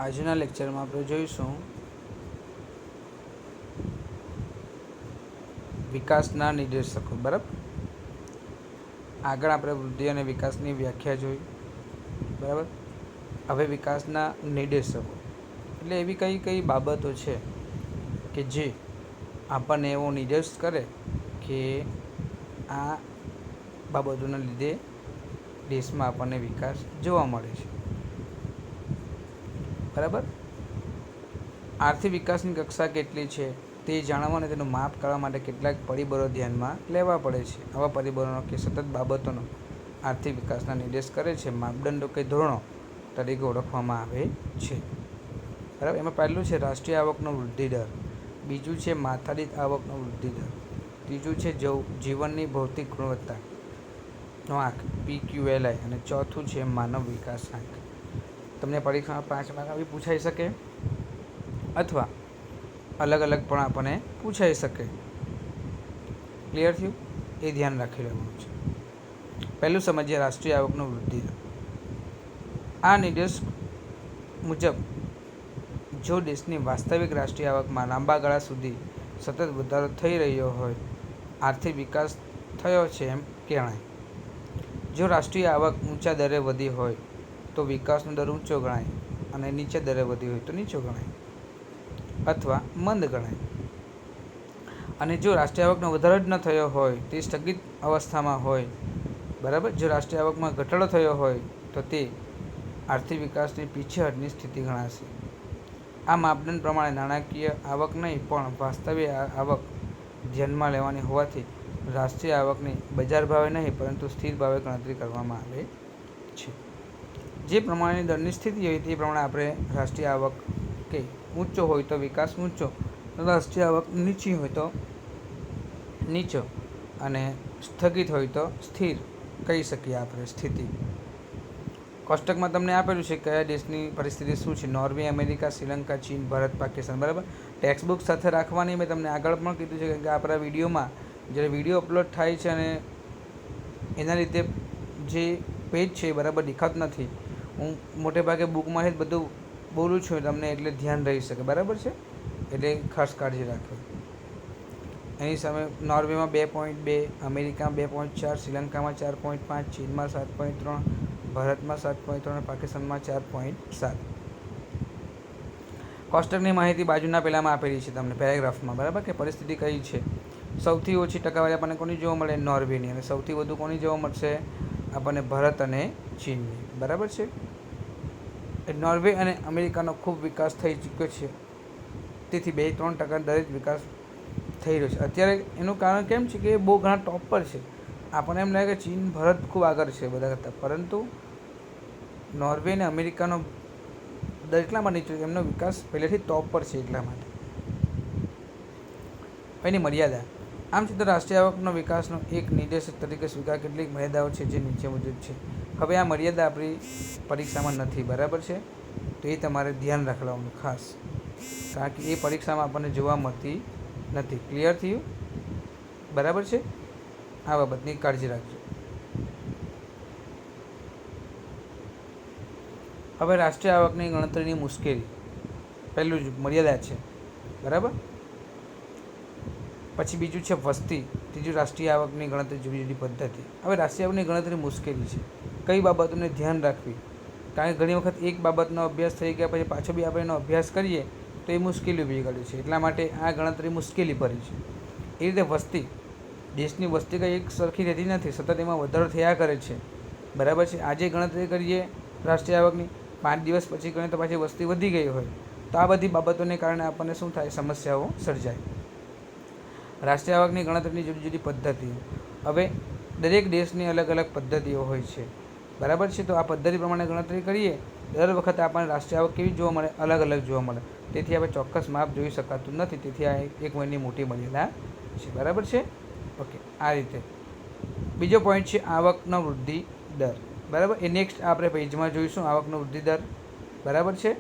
આજના લેક્ચરમાં આપણે જોઈશું વિકાસના નિર્દેશકો. બરાબર, આગળ આપણે વૃદ્ધિ અને વિકાસની વ્યાખ્યા જોઈ. બરાબર, હવે વિકાસના નિર્દેશકો એટલે એવી કઈ કઈ બાબતો છે કે જે આપણને એવો નિર્દેશ કરે કે આ બાબતોના લીધે દેશમાં આપણને વિકાસ જોવા મળે છે. બરાબર, આર્થિક વિકાસની કક્ષા કેટલી છે તે જાણવા અને તેનું માપ કરવા માટે કેટલાક પરિબળો ધ્યાનમાં લેવા પડે છે. આવા પરિબળોનો કે સતત બાબતોનો આર્થિક વિકાસના નિર્દેશ કરે છે માપદંડો કે ધોરણો તરીકે ઓળખવામાં આવે છે. બરાબર, એમાં પહેલું છે રાષ્ટ્રીય આવકનો વૃદ્ધિ દર, બીજું છે માથાદીઠ આવકનો વૃદ્ધિ દર, ત્રીજું છે જીવનની ભૌતિક ગુણવત્તાનો આંક PQLI અને ચોથું છે માનવ વિકાસ આંક. તમને પરીક્ષામાં 5 માર્ક બી પૂછાઈ શકે અથવા અલગ અલગ પણ આપણને પૂછાઈ શકે. ક્લિયર થયું? એ ધ્યાન રાખી લેવાનું છે. પહેલું સમજીએ રાષ્ટ્રીય આવકનો વૃદ્ધિ દર. આ નિર્દેશ મુજબ જો દેશની વાસ્તવિક રાષ્ટ્રીય આવકમાં લાંબા ગાળા સુધી સતત વધારો થઈ રહ્યો હોય, આર્થિક વિકાસ થયો છે એમ કહેવાય. જો રાષ્ટ્રીય આવક ઊંચા દરે વધી હોય તો વિકાસનો દર ઊંચો ગણાય અને નીચે દરે વધી હોય તો નીચો ગણાય અથવા મંદ ગણાય. અને જો રાષ્ટ્રીય આવકનો વધારો જ ન થયો હોય તે સ્થગિત અવસ્થામાં હોય. બરાબર, જો રાષ્ટ્રીય આવકમાં ઘટાડો થયો હોય તો તે આર્થિક વિકાસની પીછેહટની સ્થિતિ ગણાશે. આ માપદંડ પ્રમાણે નાણાકીય આવક નહીં પણ વાસ્તવિક આવક ધ્યાનમાં લેવાની હોવાથી રાષ્ટ્રીય આવકની બજાર ભાવે નહીં પરંતુ સ્થિર ભાવે ગણતરી કરવામાં આવે છે. જે પ્રમાણેની દરની સ્થિતિ હોય તે પ્રમાણે આપણે રાષ્ટ્રીય આવક કે ઊંચો હોય તો વિકાસ ઊંચો, રાષ્ટ્રીય આવક નીચી હોય તો નીચો અને સ્થગિત હોય તો સ્થિર કહી શકીએ આપણે સ્થિતિ. કોષ્ટકમાં તમને આપેલું છે કયા દેશની પરિસ્થિતિ શું છે. નોર્વે, અમેરિકા, શ્રીલંકા, ચીન, ભારત, પાકિસ્તાન. બરાબર, ટેક્સ્ટ બુક સાથે રાખવાની મેં તમને આગળ પણ કીધું છે કે આપણા વિડીયોમાં જ્યારે વિડીયો અપલોડ થાય છે અને એના લીધે જે પેજ છે એ બરાબર દેખાતું નથી. હું મોટે ભાગે બુકમાંથી જ બધું બોલું છું તમને એટલે ધ્યાન રહી શકે. બરાબર છે, એટલે ખાસ કાળજી રાખવી. એની સામે નોર્વેમાં 2.2, અમેરિકામાં 2.4, શ્રીલંકામાં 4.5, ચીનમાં 7.3, ભારતમાં 7.3 અને પાકિસ્તાનમાં 4.7. કોષ્ટકની માહિતી બાજુના પહેલામાં આપેલી છે તમને પેરેગ્રાફમાં. બરાબર, કે પરિસ્થિતિ કઈ છે. સૌથી ઓછી ટકાવારી આપણને કોની જોવા મળે? નોર્વેની. અને સૌથી વધુ કોની જોવા મળશે? આપણને ભારત અને ચીનની. બરાબર છે, નોર્વે અને અમેરિકાનો ખૂબ વિકાસ થઈ ચૂક્યો છે, તેથી 2-3% દરે જ વિકાસ થઈ રહ્યો છે અત્યારે. એનું કારણ કેમ છે કે એ બહુ ઘણા ટોપ પર છે. આપણને એમ લાગે કે ચીન, ભારત ખૂબ આગળ છે બધા કરતાં, પરંતુ નોર્વે અને અમેરિકાનો દર એટલા માટે નીચે, એમનો વિકાસ પહેલેથી ટોપ પર છે એટલા માટે. એની મર્યાદા. આમ છતાં રાષ્ટ્રીય આવકનો વિકાસનો એક નિર્દેશક તરીકે સ્વીકાર કેટલીક મર્યાદાઓ છે જે નીચે મુજબ છે. હવે આ મર્યાદા આપણી પરીક્ષામાં નથી. બરાબર છે, તો એ તમારે ધ્યાન રાખવાનું ખાસ, કારણ કે એ પરીક્ષામાં આપણને જોવા મળતી નથી. ક્લિયર થયું? બરાબર છે, આ બાબતની કાળજી રાખજો. હવે રાષ્ટ્રીય આવકની ગણતરીની મુશ્કેલી. પહેલું જ મર્યાદા છે. બરાબર, પછી બીજું છે વસ્તી, ત્રીજું રાષ્ટ્રીય આવકની ગણતરી જુદી જુદી પદ્ધતિ. હવે રાષ્ટ્રીય આવકની ગણતરી મુશ્કેલી છે. કઈ બાબતોને ધ્યાન રાખવી, કારણ કે ઘણી વખત એક બાબતનો અભ્યાસ થઈ ગયા પછી પાછો બી આપણે એનો અભ્યાસ કરીએ તો એ મુશ્કેલી ઊભી કરે છે. એટલા માટે આ ગણતરી મુશ્કેલી ભરી છે. એ રીતે વસ્તી, દેશની વસ્તી કંઈ એક સરખી રહેતી નથી, સતત એમાં વધારો થયા કરે છે. બરાબર છે, આજે ગણતરી કરીએ રાષ્ટ્રીય આવકની, 5 દિવસ પછી ગણીએ તો પાછી વસ્તી વધી ગઈ હોય તો આ બધી બાબતોને કારણે આપણને શું થાય? સમસ્યાઓ સર્જાય. રાષ્ટ્રીય આવકની ગણતરીની જુદી જુદી પદ્ધતિઓ. હવે દરેક દેશની અલગ અલગ પદ્ધતિઓ હોય છે. બરાબર છે, તો આ પદ્ધતિ પ્રમાણે ગણતરી કરીએ દર વખતે આપણને રાષ્ટ્રીય આવક કેવી જોવા મળે? અલગ અલગ જોવા મળે. તેથી આપણે ચોક્કસ માપ જોઈ શકાતું નથી. તેથી આ એક મહિની મોટી મર્યાદા છે. બરાબર છે, ઓકે. આ રીતે બીજો પોઈન્ટ છે આવકનો વૃદ્ધિ દર. બરાબર, એ નેક્સ્ટ આપણે પેજમાં જોઈશું આવકનો વૃદ્ધિ દર. બરાબર છે.